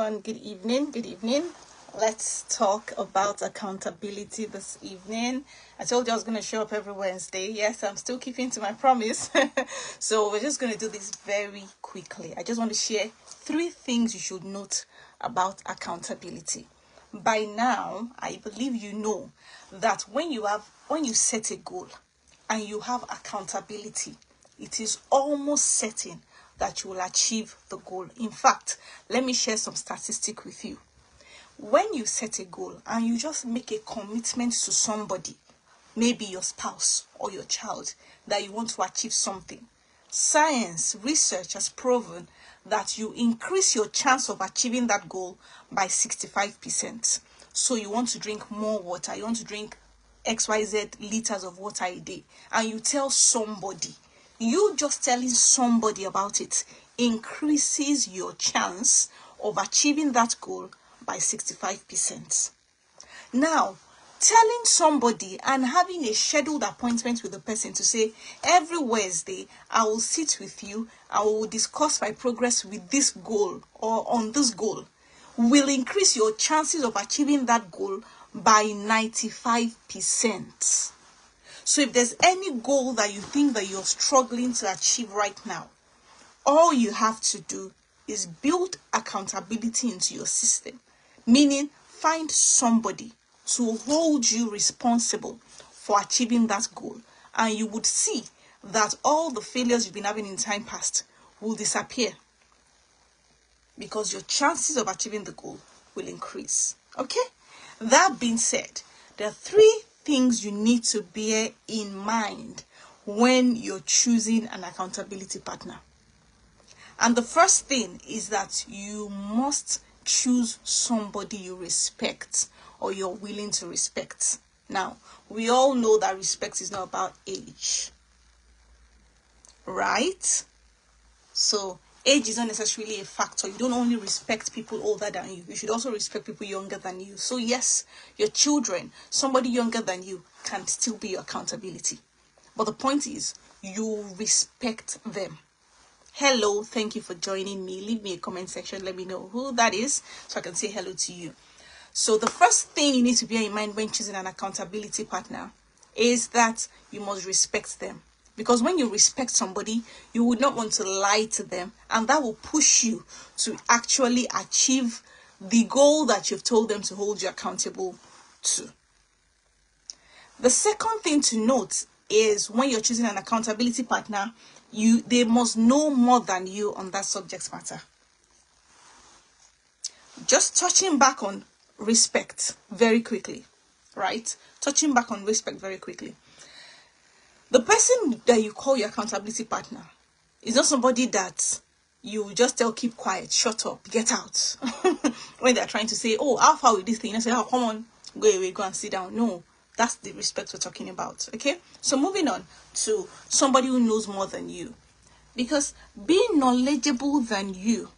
everyone. Good evening. Good evening. Let's talk about accountability this evening. I told you I was going to show up every Wednesday. Yes, I'm still keeping to my promise. So we're just going to do this very quickly. I just want to share 3 things you should note about accountability. By now, I believe you know that when you set a goal and you have accountability, it is almost certain that you will achieve the goal. In fact, let me share some statistics with you. When you set a goal and you just make a commitment to somebody, maybe your spouse or your child, that you want to achieve something, science, research has proven that you increase your chance of achieving that goal by 65%. So you want to drink more water, you want to drink XYZ liters of water a day, and you tell somebody, you just telling somebody about it increases your chance of achieving that goal by 65%. Now, telling somebody and having a scheduled appointment with the person to say, every Wednesday, I will sit with you, I will discuss my progress with this goal or on this goal, will increase your chances of achieving that goal by 95%. So if there's any goal that you think that you're struggling to achieve right now, all you have to do is build accountability into your system. Meaning, find somebody to hold you responsible for achieving that goal. And you would see that all the failures you've been having in time past will disappear. Because your chances of achieving the goal will increase. Okay? That being said, there are 3 things you need to bear in mind when you're choosing an accountability partner. And the first thing is that you must choose somebody you respect or you're willing to respect. Now, we all know that respect is not about age, right? So age is not necessarily a factor. You don't only respect people older than you. You should also respect people younger than you. So yes, your children, somebody younger than you can still be your accountability. But the point is, you respect them. Hello, thank you for joining me. Leave me a comment section. Let me know who that is so I can say hello to you. So the first thing you need to bear in mind when choosing an accountability partner is that you must respect them. Because when you respect somebody, you would not want to lie to them, and that will push you to actually achieve the goal that you've told them to hold you accountable to. The second thing to note is when you're choosing an accountability partner, they must know more than you on that subject matter. Just touching back on respect very quickly, right? Touching back on respect very quickly. The person that you call your accountability partner is not somebody that you just tell, keep quiet, shut up, get out. When they're trying to say, oh, how far with this thing? I say, oh, come on, go away, go and sit down. No, that's the respect we're talking about, okay? So moving on to somebody who knows more than you. Because being knowledgeable than you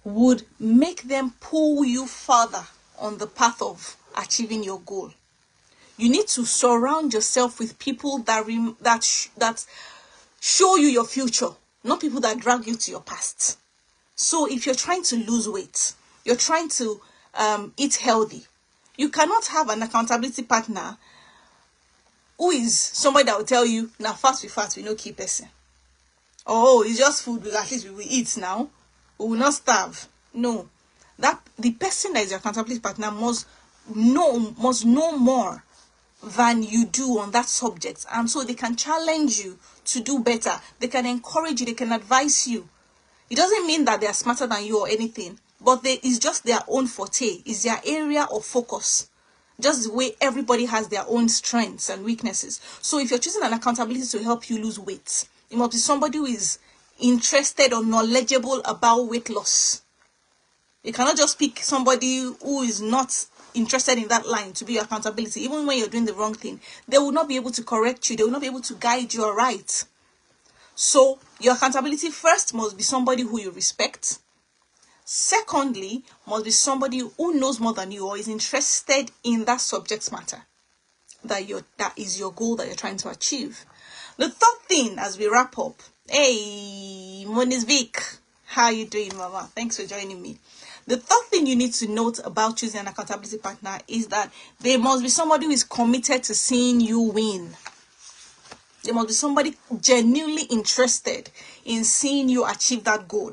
would make them pull you further on the path of achieving your goal. You need to surround yourself with people that show you your future, not people that drag you to your past. So if you're trying to lose weight, you're trying to eat healthy, you cannot have an accountability partner who is somebody that will tell you, now fast, we no keep person. Oh, it's just food, at least we will eat now. We will not starve. No. That the person that is your accountability partner must know more than you do on that subject, and so they can challenge you to do better. They can encourage you, they can advise you. It doesn't mean that they are smarter than you or anything, but it's just their own forte, it's their area of focus. Just the way everybody has their own strengths and weaknesses. So if you're choosing an accountability to help you lose weight, it must be somebody who is interested or knowledgeable about weight loss. You cannot just pick somebody who is not interested in that line to be your accountability. Even when you're doing the wrong thing, they will not be able to correct you. They will not be able to guide you right. So your accountability first must be somebody who you respect. Secondly, must be somebody who knows more than you or is interested in that subject matter that is your goal that you're trying to achieve. The third thing, as we wrap up, hey, Moniz Vic, How are you doing, Mama? Thanks for joining me. The third thing you need to note about choosing an accountability partner is that there must be somebody who is committed to seeing you win. There must be somebody genuinely interested in seeing you achieve that goal.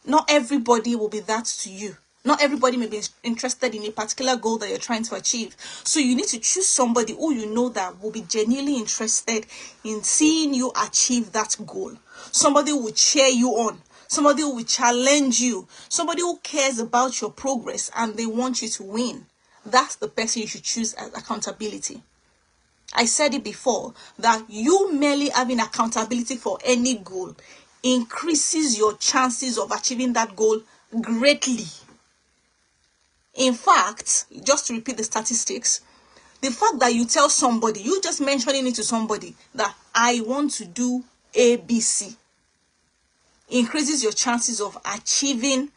Not everybody will be that to you. Not everybody may be interested in a particular goal that you're trying to achieve. So you need to choose somebody who you know that will be genuinely interested in seeing you achieve that goal. Somebody who will cheer you on. Somebody who will challenge you. Somebody who cares about your progress and they want you to win. That's the person you should choose as accountability. I said it before that you merely having accountability for any goal increases your chances of achieving that goal greatly. In fact, just to repeat the statistics, the fact that you tell somebody, you just mentioning it to somebody that I want to do ABC increases your chances of achieving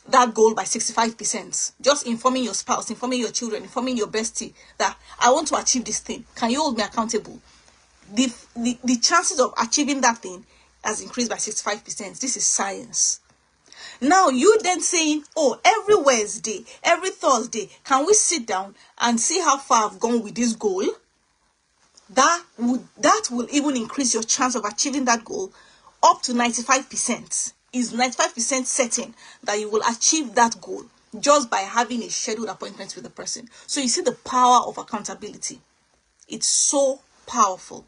that goal by 65%. Just informing your spouse, informing your children, informing your bestie that I want to achieve this thing. Can you hold me accountable? The chances of achieving that thing has increased by 65%. This is science. Now you then saying, oh, every Wednesday, every Thursday, can we sit down and see how far I've gone with this goal? That will even increase your chance of achieving that goal up to 95%. Is 95% certain that you will achieve that goal just by having a scheduled appointment with the person. So you see the power of accountability. It's so powerful.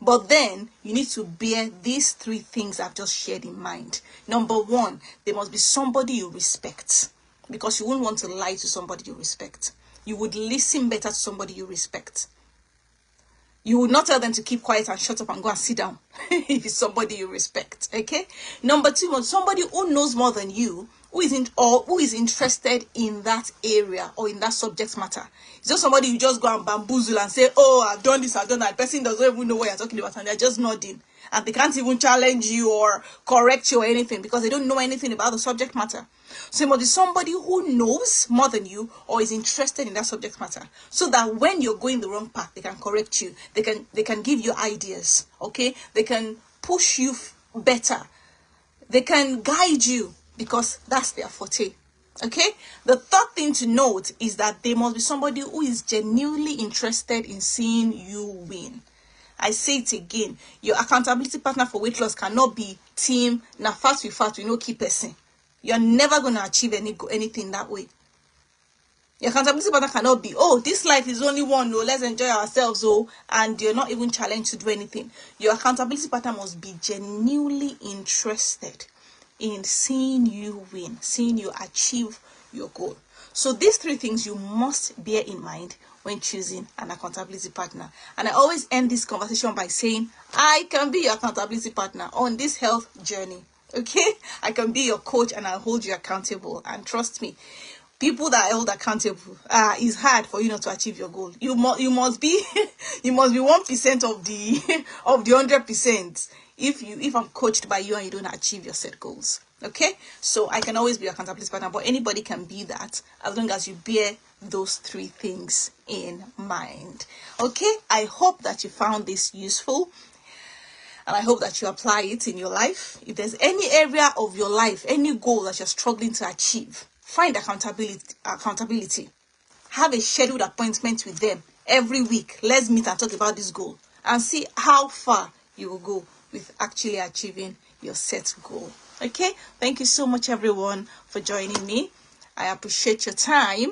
But then you need to bear these three things I've just shared in mind. Number one, there must be somebody you respect, because you wouldn't want to lie to somebody you respect. You would listen better to somebody you respect. You would not tell them to keep quiet and shut up and go and sit down if it's somebody you respect. Okay. Number two, somebody who knows more than you, who is interested in that area or in that subject matter. It's just somebody you just go and bamboozle and say, oh, I've done this, I've done that. The person doesn't even know what you're talking about and they're just nodding. And they can't even challenge you or correct you or anything because they don't know anything about the subject matter. So it must be somebody who knows more than you or is interested in that subject matter, so that when you're going the wrong path, they can correct you. They can give you ideas. Okay, they can push you better. They can guide you because that's their forte. Okay. The third thing to note is that there must be somebody who is genuinely interested in seeing you win. I say it again. Your accountability partner for weight loss cannot be team na fast we no key person. You're never going to achieve anything that way. Your accountability partner cannot be, oh, this life is only one, no, let's enjoy ourselves, oh, and you're not even challenged to do anything. Your accountability partner must be genuinely interested in seeing you win, seeing you achieve your goal. So these three things you must bear in mind when choosing an accountability partner. And I always end this conversation by saying, I can be your accountability partner on this health journey. Okay? I can be your coach and I'll hold you accountable. And trust me, people that I hold accountable, is hard for you not to achieve your goal. You must be 1% of the 100%. If I'm coached by you and you don't achieve your set goals. Okay, so I can always be your accountability partner, but anybody can be that as long as you bear those three things in mind. Okay, I hope that you found this useful and I hope that you apply it in your life. If there's any area of your life, any goal that you're struggling to achieve, find accountability. Have a scheduled appointment with them every week. Let's meet and talk about this goal and see how far you will go with actually achieving your set goal. Okay, thank you so much everyone for joining me. I appreciate your time.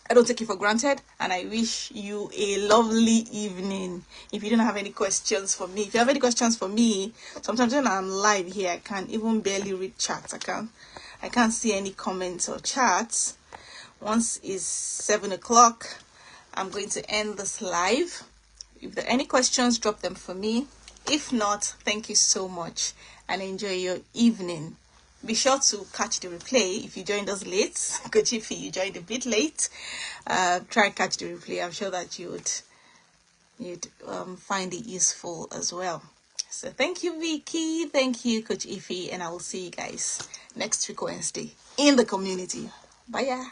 I don't take it for granted, and I wish you a lovely evening. If you don't have any questions for me, if you have any questions for me, sometimes when I'm live here, I can't even barely read chats. I can't see any comments or chats. Once it's 7 o'clock, I'm going to end this live. If there are any questions, drop them for me. If not, thank you so much and enjoy your evening. Be sure to catch the replay if you joined us late. Coach Ify, you joined a bit late. Try and catch the replay. I'm sure that you'd find it useful as well. So thank you, Vicky. Thank you, Coach Ify, and I will see you guys next week Wednesday in the community. Bye.